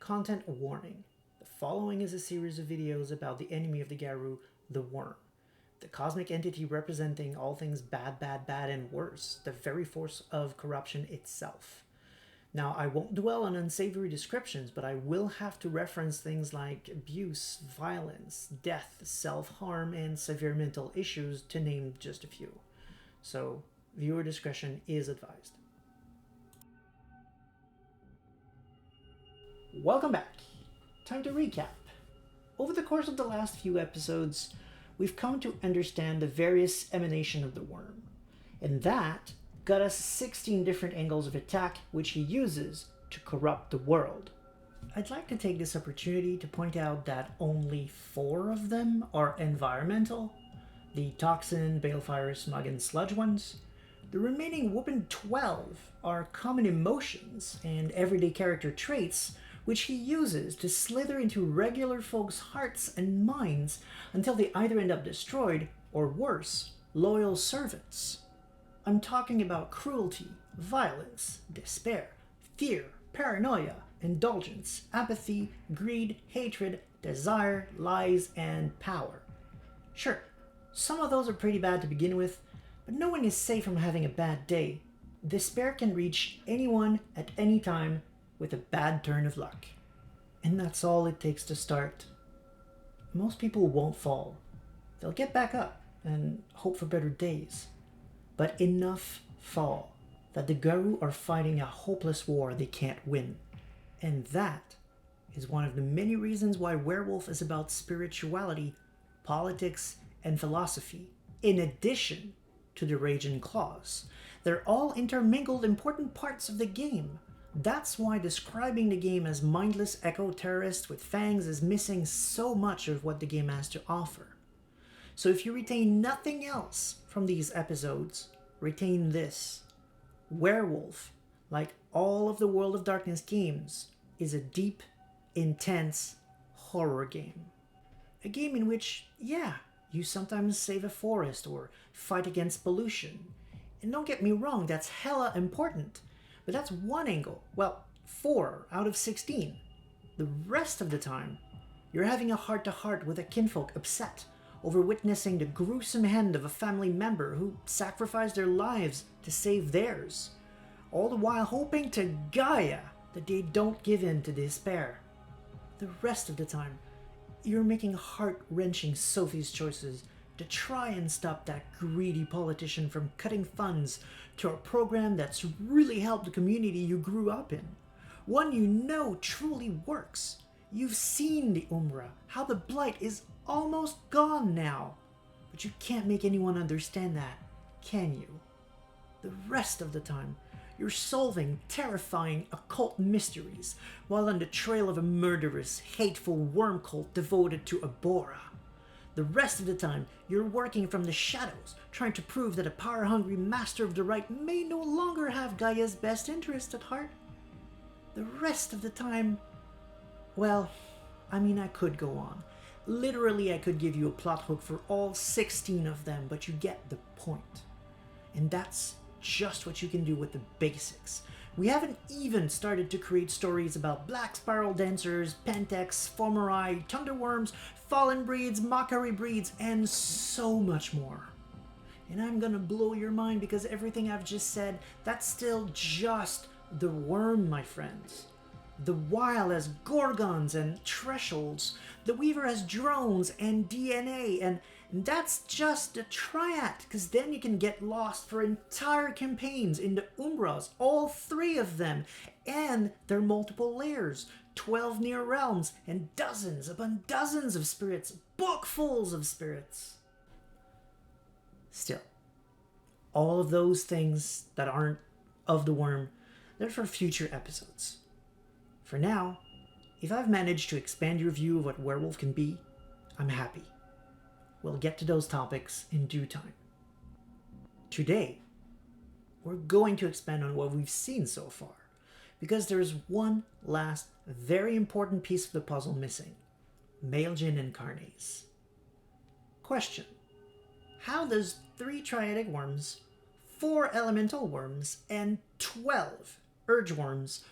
Content warning. The following is a series of videos about the enemy of the Garou, the Wyrm. The cosmic entity representing all things bad, bad, bad, and worse, the very force of corruption itself. Now, I won't dwell on unsavory descriptions, but I will have to reference things like abuse, violence, death, self-harm, and severe mental issues, to name just a few. So, viewer discretion is advised. Welcome back. Time to recap. Over the course of the last few episodes, we've come to understand the various emanation of the Wyrm, and that got us 16 different angles of attack which he uses to corrupt the world. I'd like to take this opportunity to point out that only 4 of them are environmental, the Toxin, Balefire, Smug, and Sludge ones. The remaining whoopin' 12 are common emotions and everyday character traits which he uses to slither into regular folks' hearts and minds until they either end up destroyed, or worse, loyal servants. I'm talking about cruelty, violence, despair, fear, paranoia, indulgence, apathy, greed, hatred, desire, lies, and power. Sure, some of those are pretty bad to begin with, but no one is safe from having a bad day. Despair can reach anyone at any time with a bad turn of luck. And that's all it takes to start. Most people won't fall. They'll get back up and hope for better days. But enough fall that the Garou are fighting a hopeless war they can't win. And that is one of the many reasons why Werewolf is about spirituality, politics, and philosophy, in addition to the Rage and Claws. They're all intermingled important parts of the game. That's why describing the game as mindless eco-terrorist with fangs is missing so much of what the game has to offer. So if you retain nothing else from these episodes, retain this. Werewolf, like all of the World of Darkness games, is a deep, intense horror game. A game in which, yeah, you sometimes save a forest or fight against pollution. And don't get me wrong, that's hella important. But that's one angle. Well, 4 out of 16. The rest of the time, you're having a heart-to-heart with a kinfolk upset over witnessing the gruesome end of a family member who sacrificed their lives to save theirs, all the while hoping to Gaia that they don't give in to despair. The rest of the time, you're making heart-wrenching Sophie's choices to try and stop that greedy politician from cutting funds to a program that's really helped the community you grew up in. One you know truly works. You've seen the Umbra, how the blight is almost gone now. But you can't make anyone understand that, can you? The rest of the time, you're solving terrifying occult mysteries while on the trail of a murderous, hateful worm cult devoted to Abora. The rest of the time, you're working from the shadows, trying to prove that a power-hungry master of the right may no longer have Gaia's best interest at heart. The rest of the time, well, I mean, I could go on. Literally, I could give you a plot hook for all 16 of them, but you get the point. And that's just what you can do with the basics. We haven't even started to create stories about Black Spiral Dancers, Pentex, Fomori, Thunderworms, Fallen Breeds, Mockery Breeds, and so much more. And I'm gonna blow your mind because everything I've just said, that's still just the Wyrm, my friends. The Wild has Gorgons and Thresholds. The Weaver has drones and DNA, and that's just the triad, because then you can get lost for entire campaigns in the Umbras, all 3 of them, and their multiple layers, 12 near realms, and dozens upon dozens of spirits, bookfuls of spirits. Still, all of those things that aren't of the Wyrm, they're for future episodes. For now, if I've managed to expand your view of what Werewolf can be, I'm happy. We'll get to those topics in due time. Today, we're going to expand on what we've seen so far, because there's one last very important piece of the puzzle missing: Maeljin Incarnae. Question: how does 3 triadic worms, 4 elemental worms, and 12 urge worms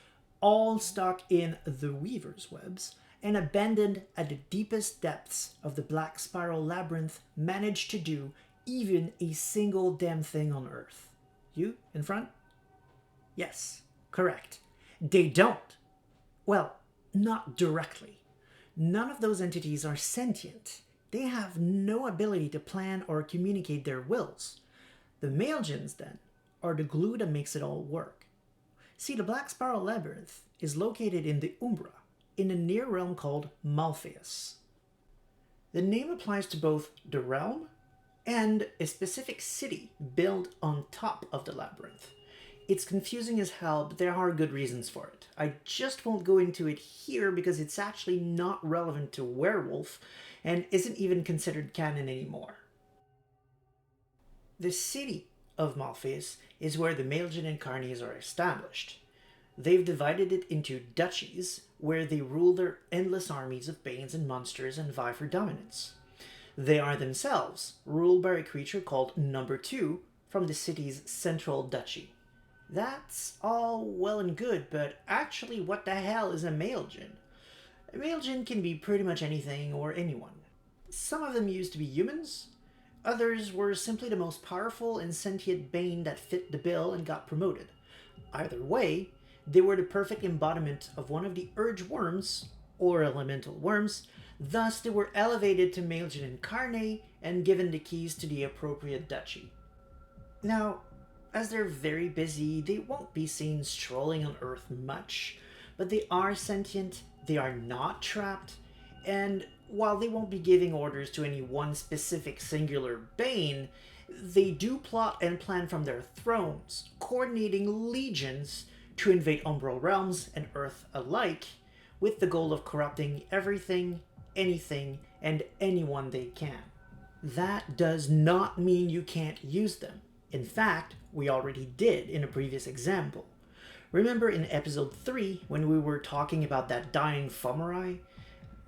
all stuck in the Weaver's webs and abandoned at the deepest depths of the Black Spiral Labyrinth, manage to do even a single damn thing on Earth? You, in front? Yes, correct. They don't. Well, not directly. None of those entities are sentient. They have no ability to plan or communicate their wills. The Maeljins, then, are the glue that makes it all work. See, the Black Spiral Labyrinth is located in the Umbra, in a near realm called Malpheas. The name applies to both the realm and a specific city built on top of the labyrinth. It's confusing as hell, but there are good reasons for it. I just won't go into it here because it's actually not relevant to Werewolf and isn't even considered canon anymore. The city of Malpheas is where the Maeljin Incarnaes are established. They've divided it into duchies, where they rule their endless armies of banes and monsters and vie for dominance. They are themselves ruled by a creature called Number 2 from the city's central duchy. That's all well and good, but actually what the hell is a Maeljin? A Maeljin can be pretty much anything or anyone. Some of them used to be humans, others were simply the most powerful and sentient bane that fit the bill and got promoted. Either way, they were the perfect embodiment of one of the urge worms, or elemental worms, thus they were elevated to Maeljin Incarnae and given the keys to the appropriate duchy. Now, as they're very busy, they won't be seen strolling on Earth much, but they are sentient, they are not trapped, and while they won't be giving orders to any one specific singular bane, they do plot and plan from their thrones, coordinating legions to invade umbral realms and Earth alike, with the goal of corrupting everything, anything, and anyone they can. That does not mean you can't use them. In fact, we already did in a previous example. Remember in episode 3 when we were talking about that dying Fomori?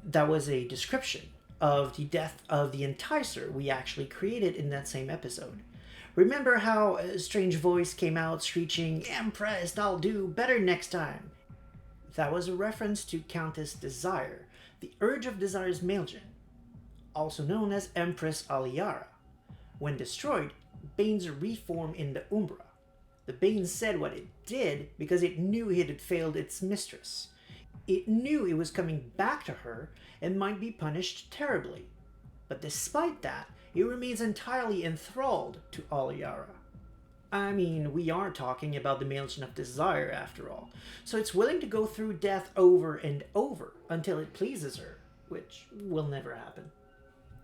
That was a description of the death of the Enticer we actually created in that same episode. Remember how a strange voice came out screeching, "Impressed, I'll do better next time." That was a reference to Countess Desire, the Urge of Desire's Maeljin, also known as Empress Aliara. When destroyed, Banes reform in the Umbra. The Bane said what it did because it knew it had failed its mistress. It knew it was coming back to her and might be punished terribly. But despite that, it remains entirely enthralled to Aliara. I mean, we are talking about the Maeljin of Desire after all, so it's willing to go through death over and over until it pleases her, which will never happen.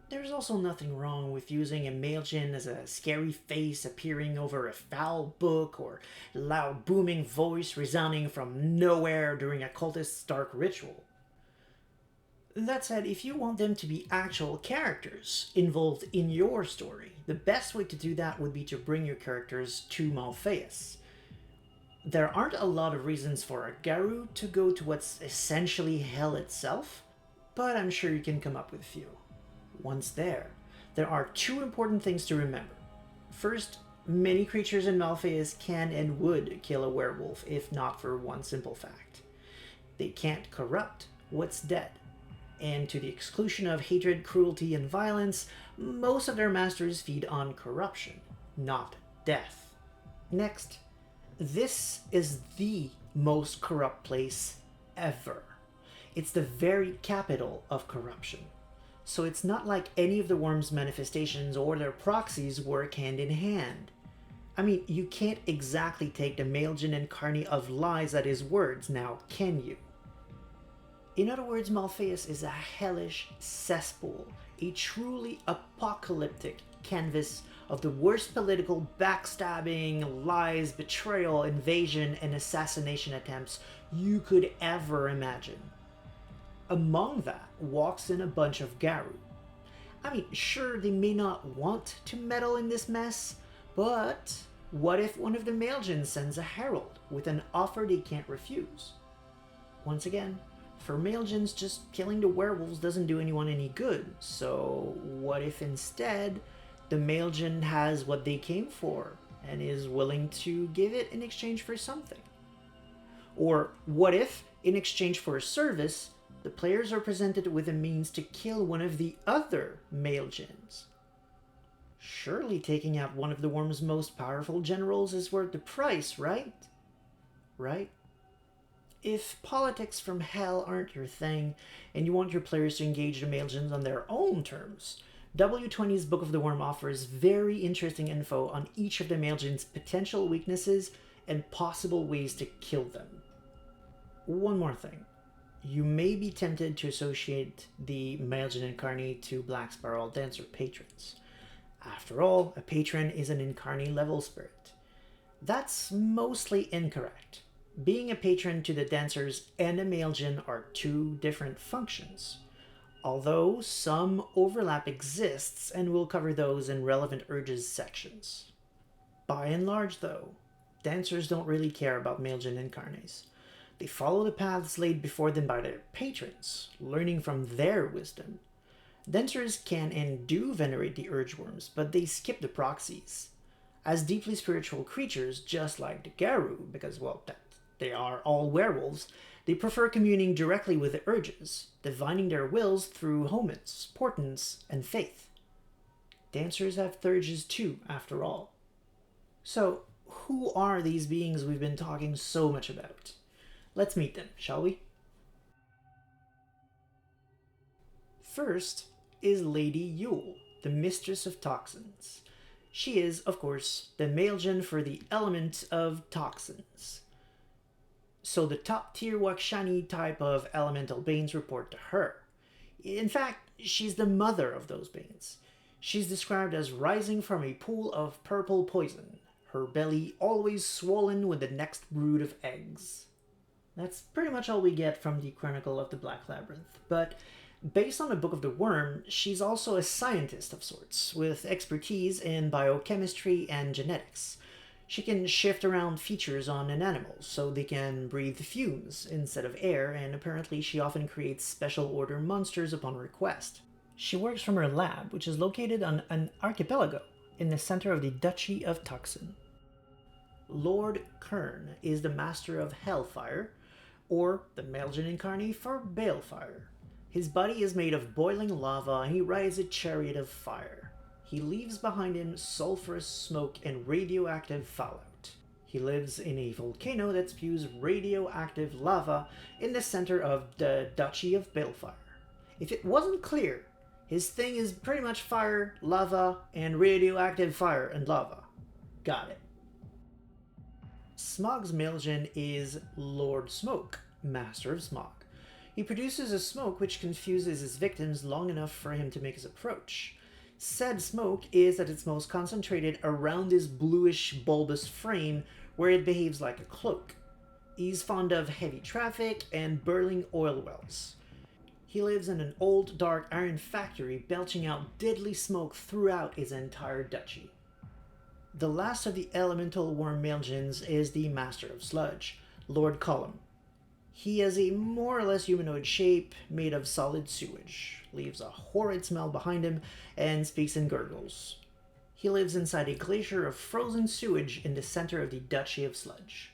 There's also nothing wrong with using a Maeljin as a scary face appearing over a foul book or loud booming voice resounding from nowhere during a cultist's dark ritual. That said, if you want them to be actual characters involved in your story, the best way to do that would be to bring your characters to Malpheas. There aren't a lot of reasons for a Garou to go to what's essentially hell itself, but I'm sure you can come up with a few. Once there are two important things to remember. First, many creatures in Malpheas can and would kill a werewolf if not for one simple fact. They can't corrupt what's dead. And to the exclusion of hatred, cruelty, and violence, most of their masters feed on corruption, not death. Next, this is the most corrupt place ever. It's the very capital of corruption. So it's not like any of the worm's manifestations or their proxies work hand in hand. I mean, you can't exactly take the Maeljin Incarnae of lies at his words now, can you? In other words, Malpheas is a hellish cesspool, a truly apocalyptic canvas of the worst political backstabbing, lies, betrayal, invasion, and assassination attempts you could ever imagine. Among that walks in a bunch of Garou. I mean, sure, they may not want to meddle in this mess, but what if one of the Maeljins sends a herald with an offer they can't refuse? Once again, for Maeljins, just killing the werewolves doesn't do anyone any good, so what if instead the Maeljin has what they came for and is willing to give it in exchange for something? Or what if, in exchange for a service, the players are presented with a means to kill one of the other Maeljins? Surely taking out one of the Wyrm's most powerful generals is worth the price, right? Right? If politics from hell aren't your thing, and you want your players to engage the Maeljins on their own terms, W20's Book of the Wyrm offers very interesting info on each of the Maeljins' potential weaknesses and possible ways to kill them. One more thing. You may be tempted to associate the Maeljin Incarnae to Black Spiral Dancer patrons. After all, a patron is an Incarnae level spirit. That's mostly incorrect. Being a patron to the dancers and a Maeljin are two different functions, although some overlap exists, and we'll cover those in relevant urges sections. By and large, though, dancers don't really care about Maeljin Incarnates. They follow the paths laid before them by their patrons, learning from their wisdom. Dancers can and do venerate the Urgeworms, but they skip the proxies. As deeply spiritual creatures, just like the Garou, because, well, they are all werewolves, they prefer communing directly with the urges, divining their wills through homens, portents, and faith. Dancers have thurges too, after all. So, who are these beings we've been talking so much about? Let's meet them, shall we? First is Lady Yule, the Mistress of Toxins. She is, of course, the Maeljin for the element of Toxins. So the top-tier Wakshani type of elemental beings report to her. In fact, she's the mother of those beings. She's described as rising from a pool of purple poison, her belly always swollen with the next brood of eggs. That's pretty much all we get from the Chronicle of the Black Labyrinth, but based on the Book of the Wyrm, she's also a scientist of sorts, with expertise in biochemistry and genetics. She can shift around features on an animal so they can breathe fumes instead of air, and apparently she often creates special order monsters upon request. She works from her lab, which is located on an archipelago in the center of the Duchy of Toxin. Lord Kern is the master of Hellfire, or the Maeljin Incarnae for Balefire. His body is made of boiling lava and he rides a chariot of fire. He leaves behind him sulfurous smoke and radioactive fallout. He lives in a volcano that spews radioactive lava in the center of the Duchy of Balefire. If it wasn't clear, his thing is pretty much fire, lava, and radioactive fire and lava. Got it. Smog's Maeljin is Lord Smoke, Master of Smog. He produces a smoke which confuses his victims long enough for him to make his approach. Said smoke is at its most concentrated around his bluish bulbous frame where it behaves like a cloak. He's fond of heavy traffic and burning oil wells. He lives in an old dark iron factory belching out deadly smoke throughout his entire duchy. The last of the elemental Wyrm Maeljins is the Master of Sludge, Lord Column. He has a more or less humanoid shape made of solid sewage, leaves a horrid smell behind him, and speaks in gurgles. He lives inside a glacier of frozen sewage in the center of the Duchy of Sludge.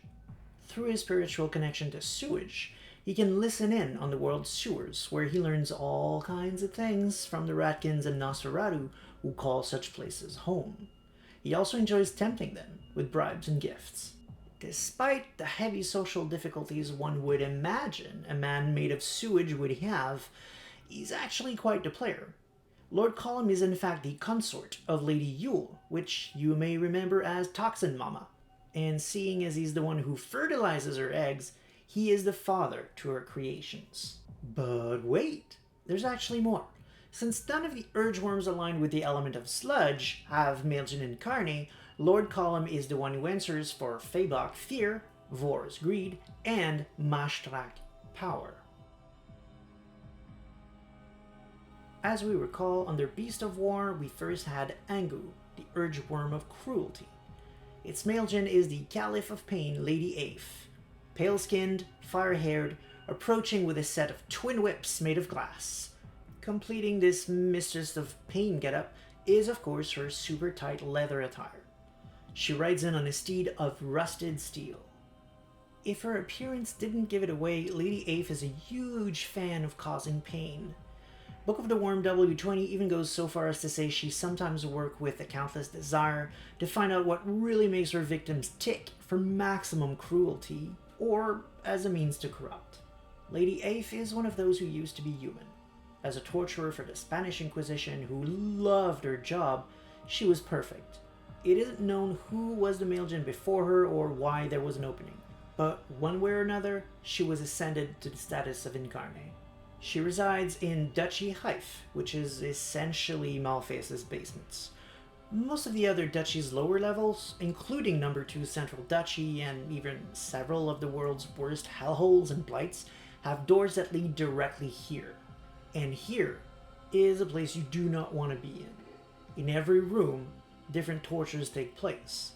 Through his spiritual connection to sewage, he can listen in on the world's sewers, where he learns all kinds of things from the Ratkins and Nosferatu who call such places home. He also enjoys tempting them with bribes and gifts. Despite the heavy social difficulties one would imagine a man made of sewage would have, he's actually quite the player. Lord Column is in fact the consort of Lady Yule, which you may remember as Toxin Mama. And seeing as he's the one who fertilizes her eggs, he is the father to her creations. But wait, there's actually more. Since none of the Urgeworms aligned with the element of sludge have Maeljin Incarnae, Lord Column is the one who answers for Fabok Fear, Vor's Greed, and Mashtrak Power. As we recall, under Beast of War, we first had Angu, the Urgeworm of Cruelty. Its Maeljin is the Caliph of Pain, Lady Aif, pale-skinned, fire-haired, approaching with a set of twin whips made of glass. Completing this Mistress of Pain getup is, of course, her super tight leather attire. She rides in on a steed of rusted steel. If her appearance didn't give it away, Lady Aif is a huge fan of causing pain. Book of the Wyrm W20 even goes so far as to say she sometimes works with a countless desire to find out what really makes her victims tick for maximum cruelty, or as a means to corrupt. Lady Aif is one of those who used to be human. As a torturer for the Spanish Inquisition who loved her job, she was perfect. It isn't known who was the Maeljin before her or why there was an opening, but one way or another, she was ascended to the status of Incarnae. She resides in Duchy Haif, which is essentially Malpheas' basements. Most of the other duchy's lower levels, including number 2 Central Duchy and even several of the world's worst hellholes and blights, have doors that lead directly here. And here is a place you do not want to be in. In every room, different tortures take place,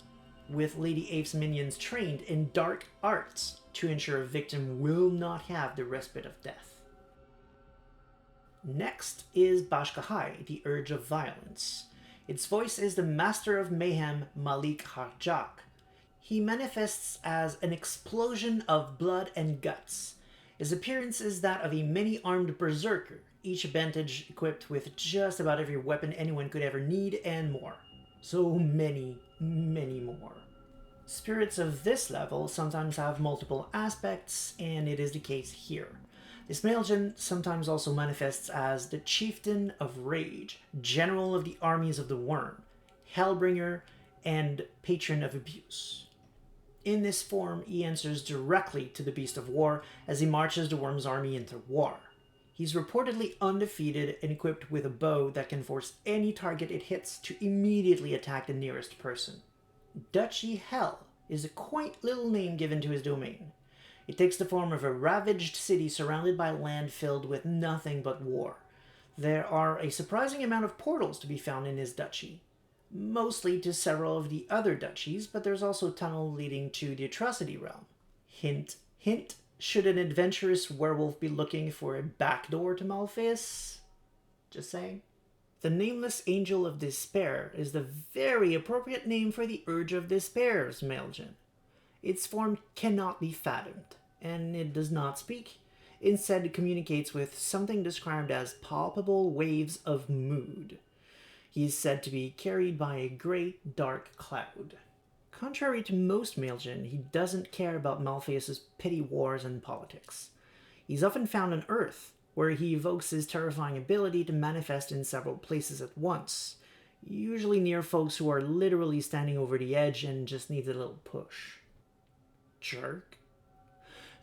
with Lady Aif's minions trained in dark arts to ensure a victim will not have the respite of death. Next is Bashkahai, the Urge of Violence. Its voice is the Master of Mayhem, Malik Harjak. He manifests as an explosion of blood and guts. His appearance is that of a many-armed berserker, each vantage equipped with just about every weapon anyone could ever need and more. So many, many more. Spirits of this level sometimes have multiple aspects, and it is the case here. This Maeljin sometimes also manifests as the Chieftain of Rage, General of the Armies of the Wyrm, Hellbringer, and Patron of Abuse. In this form, he answers directly to the Beast of War as he marches the Wyrm's army into war. He's reportedly undefeated and equipped with a bow that can force any target it hits to immediately attack the nearest person. Duchy Hell is a quaint little name given to his domain. It takes the form of a ravaged city surrounded by land filled with nothing but war. There are a surprising amount of portals to be found in his duchy, mostly to several of the other duchies, but there's also a tunnel leading to the Atrocity Realm. Hint, hint, should an adventurous werewolf be looking for a backdoor to Malpheas? Just saying. The Nameless Angel of Despair is the very appropriate name for the Urge of Despair's Maeljin. Its form cannot be fathomed, and it does not speak. Instead, it communicates with something described as palpable waves of mood. He is said to be carried by a great dark cloud. Contrary to most Maeljin, he doesn't care about Malpheas' petty wars and politics. He's often found on Earth, where he evokes his terrifying ability to manifest in several places at once, usually near folks who are literally standing over the edge and just need a little push. Jerk.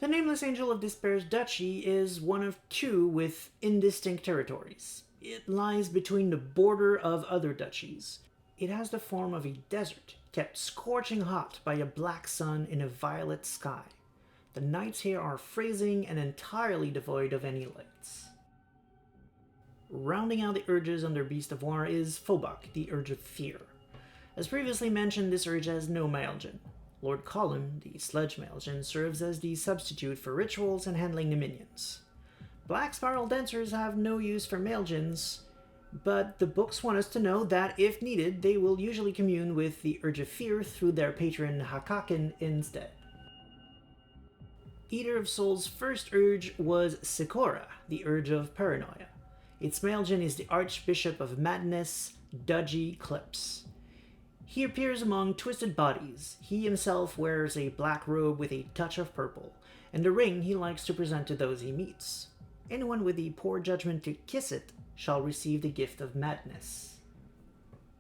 The Nameless Angel of Despair's duchy is one of two with indistinct territories. It lies between the border of other duchies. It has the form of a desert, kept scorching hot by a black sun in a violet sky. The nights here are freezing and entirely devoid of any lights. Rounding out the urges under Beast of War is Phobak, the Urge of Fear. As previously mentioned, this urge has no Maeljin. Lord Colum, the Sludge Maeljin, serves as the substitute for rituals and handling the minions. Black Spiral Dancers have no use for Maeljins, but the books want us to know that, if needed, they will usually commune with the Urge of Fear through their patron Hakaken instead. Eater of Souls' first urge was Sikora, the Urge of Paranoia. Its Maeljin is the Archbishop of Madness, Eclipse. He appears among twisted bodies. He himself wears a black robe with a touch of purple, and a ring he likes to present to those he meets. Anyone with the poor judgment to kiss it shall receive the gift of madness.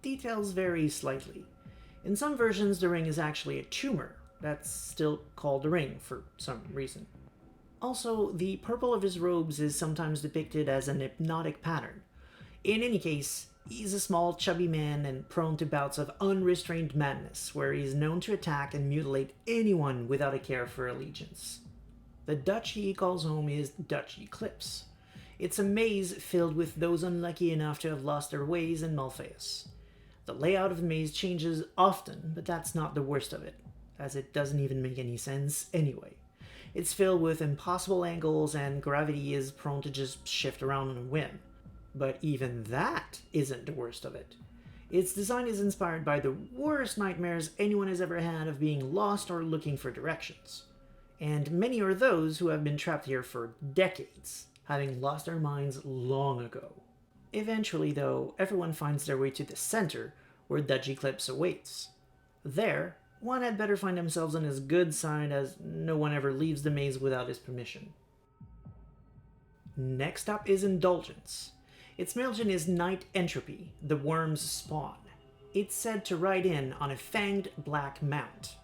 Details vary slightly. In some versions, the ring is actually a tumor that's still called a ring for some reason. Also, the purple of his robes is sometimes depicted as an hypnotic pattern. In any case, he's a small, chubby man and prone to bouts of unrestrained madness, where he is known to attack and mutilate anyone without a care for allegiance. The duchy he calls home is Duchy Eclipse. It's a maze filled with those unlucky enough to have lost their ways in Malpheas. The layout of the maze changes often, but that's not the worst of it, as it doesn't even make any sense anyway. It's filled with impossible angles, and gravity is prone to just shift around on a whim. But even that isn't the worst of it. Its design is inspired by the worst nightmares anyone has ever had of being lost or looking for directions. and many are those who have been trapped here for decades, having lost their minds long ago. Eventually, though, everyone finds their way to the center, where Dutch Eclipse awaits. There, one had better find themselves on his good side, as no one ever leaves the maze without his permission. Next up is Indulgence. Its Maeljin is Night Entropy, the Wyrm's spawn. It's said to ride in on a fanged black mount.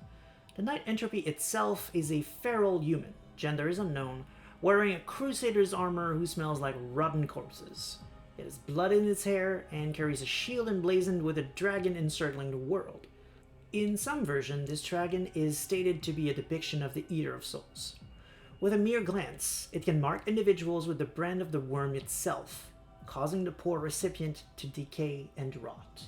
The Night Entropy itself is a feral human, gender is unknown, wearing a crusader's armor who smells like rotten corpses. It has blood in its hair and carries a shield emblazoned with a dragon encircling the world. In some version, this dragon is stated to be a depiction of the Eater of Souls. With a mere glance, it can mark individuals with the brand of the Wyrm itself, causing the poor recipient to decay and rot.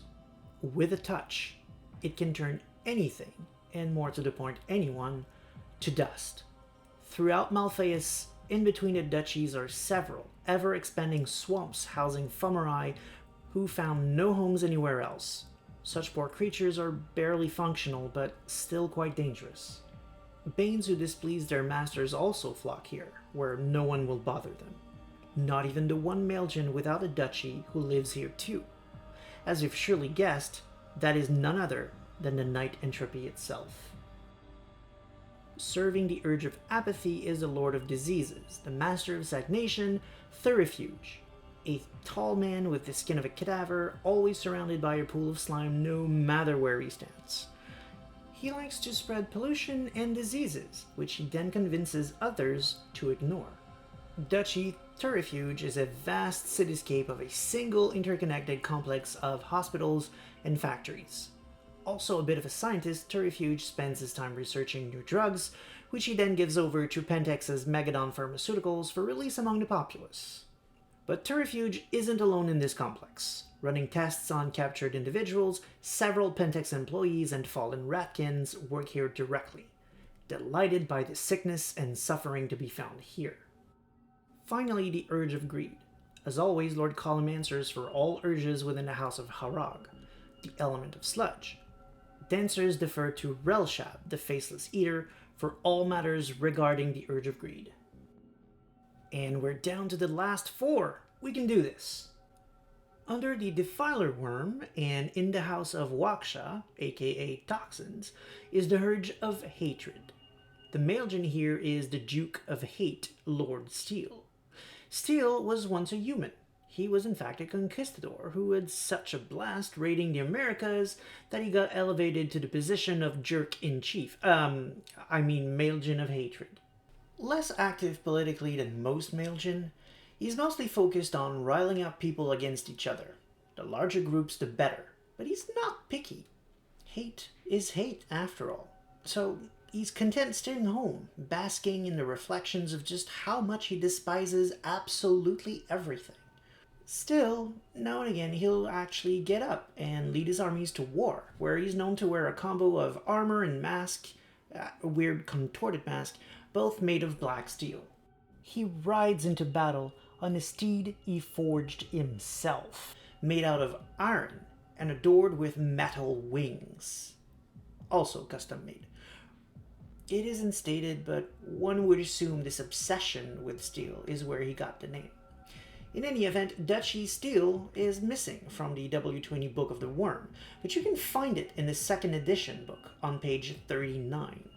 With a touch, it can turn anything, and more to the point anyone, to dust. Throughout Malpheas, in between the duchies are several ever-expanding swamps housing Fomori who found no homes anywhere else. Such poor creatures are barely functional, but still quite dangerous. Banes who displease their masters also flock here, where no one will bother them. Not even the one Maeljin without a duchy who lives here too. As you've surely guessed, that is none other than the Night Entropy itself. Serving the urge of apathy is the Lord of Diseases, the Master of Stagnation, Thurifuge, a tall man with the skin of a cadaver, always surrounded by a pool of slime no matter where he stands. He likes to spread pollution and diseases, which he then convinces others to ignore. Duchy Thurifuge is a vast cityscape of a single interconnected complex of hospitals and factories. Also a bit of a scientist, Thurifuge spends his time researching new drugs, which he then gives over to Pentex's Megadon Pharmaceuticals for release among the populace. But Thurifuge isn't alone in this complex. Running tests on captured individuals, several Pentex employees and fallen ratkins work here directly, delighted by the sickness and suffering to be found here. Finally, the urge of greed. As always, Lord Colum answers for all urges within the House of Harag, the element of sludge. Dancers defer to Relshab, the Faceless Eater, for all matters regarding the urge of greed. And we're down to the last four. We can do this. Under the Defiler Wyrm, and in the House of Waksha, aka Toxins, is the Urge of Hatred. The Maeljin here is the Duke of Hate, Lord Steel. Steel was once a human. He was in fact a conquistador who had such a blast raiding the Americas that he got elevated to the position of Jerk-in-Chief. Maeljin of Hatred. Less active politically than most Maeljin, he's mostly focused on riling up people against each other. The larger groups, the better. But he's not picky. Hate is hate, after all. So he's content staying home, basking in the reflections of just how much he despises absolutely everything. Still, now and again he'll actually get up and lead his armies to war, where he's known to wear a combo of armor and mask, a weird contorted mask, both made of black steel. He rides into battle on a steed he forged himself, made out of iron and adored with metal wings. Also custom made. It isn't stated, but one would assume this obsession with steel is where he got the name. In any event, Duchy Steel is missing from the W20 Book of the Wyrm, but you can find it in the second edition book on page 39.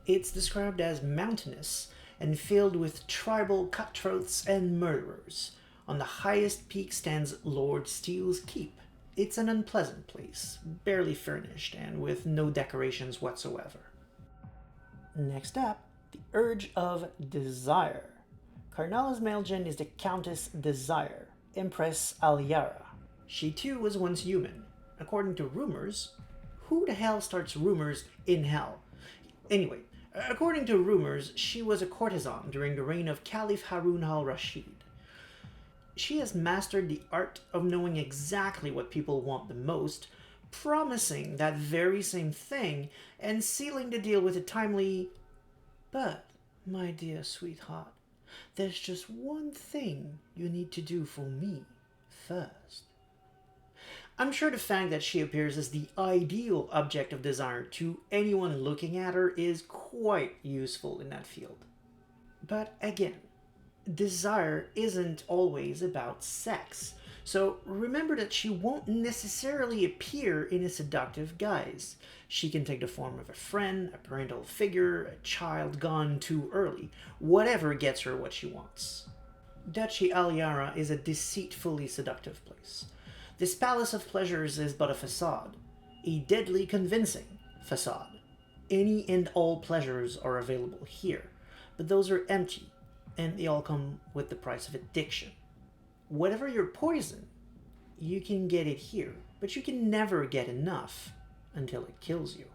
It's described as mountainous and filled with tribal cutthroats and murderers. On the highest peak stands Lord Steel's Keep. It's an unpleasant place, barely furnished and with no decorations whatsoever. Next up, the Urge of Desire. Karnala's Maeljin is the Countess Desire, Empress Aliara. She too was once human. According to rumors, who the hell starts rumors in hell? Anyway, according to rumors, she was a courtesan during the reign of Caliph Harun al-Rashid. She has mastered the art of knowing exactly what people want the most, promising that very same thing, and sealing the deal with a timely, "But, my dear sweetheart, there's just one thing you need to do for me first." I'm sure the fact that she appears as the ideal object of desire to anyone looking at her is quite useful in that field. But again, desire isn't always about sex. So remember that she won't necessarily appear in a seductive guise. She can take the form of a friend, a parental figure, a child gone too early, whatever gets her what she wants. Duchy Aliara is a deceitfully seductive place. This palace of pleasures is but a facade, a deadly convincing facade. Any and all pleasures are available here, but those are empty, and they all come with the price of addiction. Whatever your poison, you can get it here, but you can never get enough until it kills you.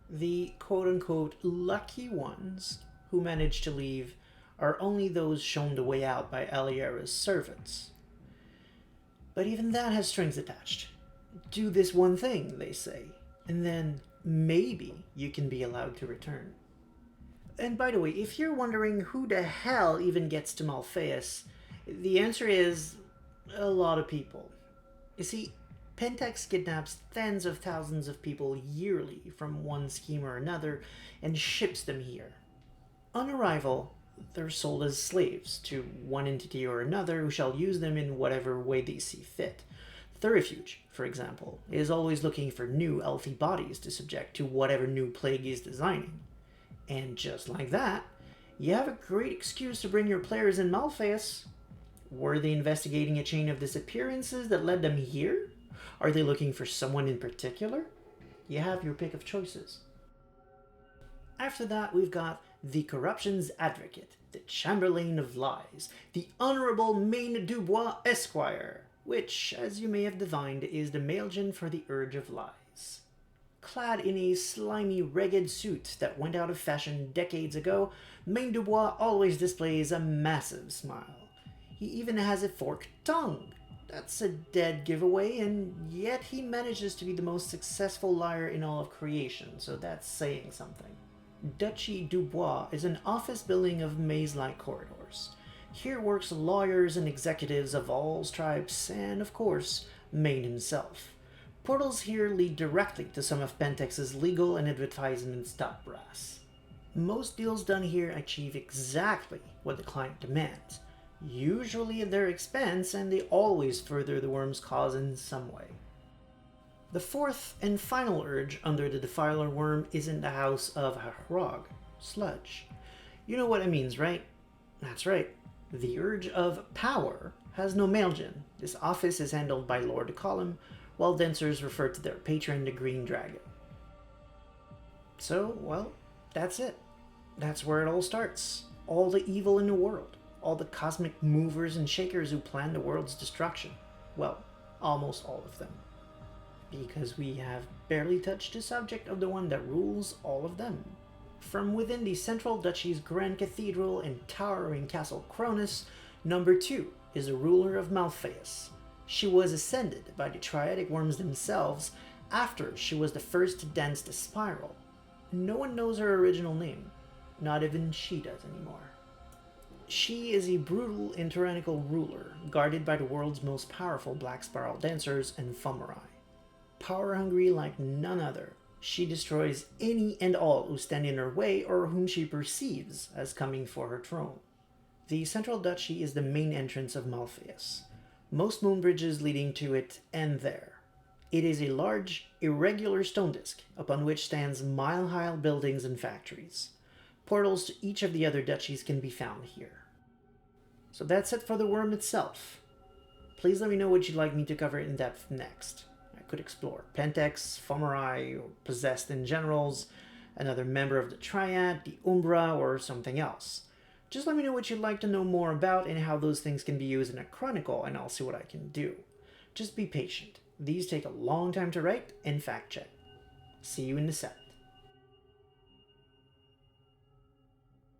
The quote-unquote lucky ones who manage to leave are only those shown the way out by Aliara's servants. But even that has strings attached. Do this one thing, they say, and then maybe you can be allowed to return. And by the way, if you're wondering who the hell even gets to Malpheas, the answer is a lot of people. You see, Pentex kidnaps tens of thousands of people yearly from one scheme or another and ships them here. On arrival, they're sold as slaves to one entity or another who shall use them in whatever way they see fit. Thurifuge, for example, is always looking for new healthy bodies to subject to whatever new plague he's designing. And just like that, you have a great excuse to bring your players in Malpheas. Were they investigating a chain of disappearances that led them here? Are they looking for someone in particular? You have your pick of choices. After that, we've got the Corruption's Advocate, the Chamberlain of Lies, the Honorable Maine Dubois Esquire, which, as you may have divined, is the Maeljin for the Urge of Lies. Clad in a slimy, ragged suit that went out of fashion decades ago, Maine Dubois always displays a massive smile. He even has a forked tongue. That's a dead giveaway, and yet he manages to be the most successful liar in all of creation, so that's saying something. Duchy Dubois is an office building of maze-like corridors. Here works lawyers and executives of all stripes, and of course, Maine himself. Portals here lead directly to some of Pentex's legal and advertisements top brass. Most deals done here achieve exactly what the client demands, usually at their expense, and they always further the Wyrm's cause in some way. The fourth and final urge under the Defiler Wyrm is in the house of Hrog, sludge. You know what it means, right? That's right. The urge of power has no Maeljin. This office is handled by Lord Column, while dancers refer to their patron, the Green Dragon. So, well, that's it. That's where it all starts. All the evil in the world. All the cosmic movers and shakers who plan the world's destruction. Well, almost all of them. Because we have barely touched the subject of the one that rules all of them. From within the Central Duchy's Grand Cathedral and towering Castle Cronus, number 2 is the ruler of Malpheas. She was ascended by the Triadic Wyrms themselves after she was the first to dance the spiral. No one knows her original name. Not even she does anymore. She is a brutal and tyrannical ruler, guarded by the world's most powerful Black Spiral dancers and Fomori. Power-hungry like none other, she destroys any and all who stand in her way or whom she perceives as coming for her throne. The Central Duchy is the main entrance of Malpheas. Most moon bridges leading to it end there. It is a large, irregular stone disk upon which stands mile-high buildings and factories. Portals to each of the other duchies can be found here. So that's it for the Wyrm itself. Please let me know what you'd like me to cover in depth next. I could explore Pentex, Fomori, or Possessed in Generals, another member of the Triad, the Umbra, or something else. Just let me know what you'd like to know more about and how those things can be used in a chronicle, and I'll see what I can do. Just be patient. These take a long time to write and fact check. See you in the set.